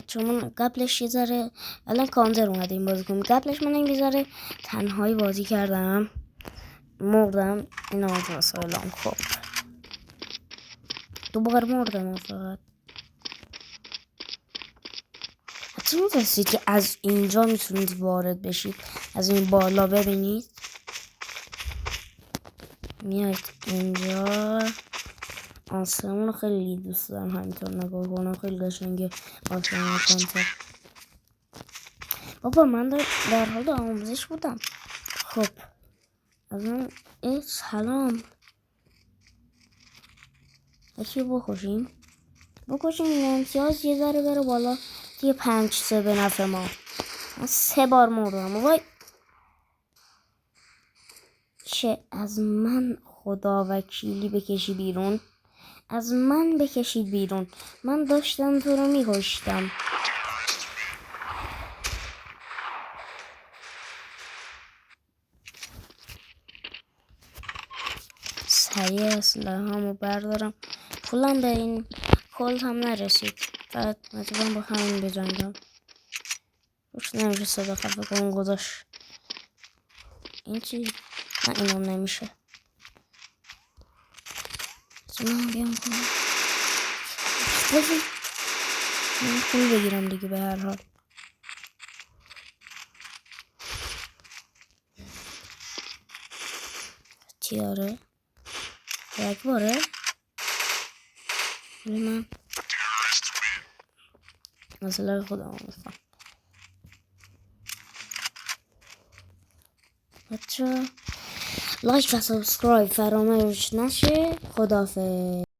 چون قبلش یه ذره الان کانتر اومده این بازی کنم. قبلش من یه ذره تنهایی بازی کردم مردم. این از مسائلم. خب دوباره مردم فقط. حتی میتونستید که از اینجا میتونید وارد بشید، از این بالا ببینید. میاید اینجا. آسمون رو خیلی دوست دارم همینطور نگاه کنم، خیلی قشنگه آسمون کانتر. بابا من در حال آموزش بودم. خب از من سلام. یکی بکشیم این امتیاز یه ذره بره بالا دیگه. 5-3 به نفع ما. من 3 بار مردم. وای چه از من خدا وکیلی بکشی بیرون. از من بکشید بیرون. من داشتم تو رو میکشتم. سریع اسلحه‌مو بردارم. پولم به این کلت هم نرسید. فقط مجبورم با همین بجنگم. روش نمیشه صداقت بکنم گذاشت. این چی؟ نه اینم نمیشه. من بیام کنم. من پول بگیرم دیگه به هر حال. تیاره یک باره. ولی من مسئله خودم میخوام. بچه لایک و سابسکرایب فراموش نشه. خداحافظ.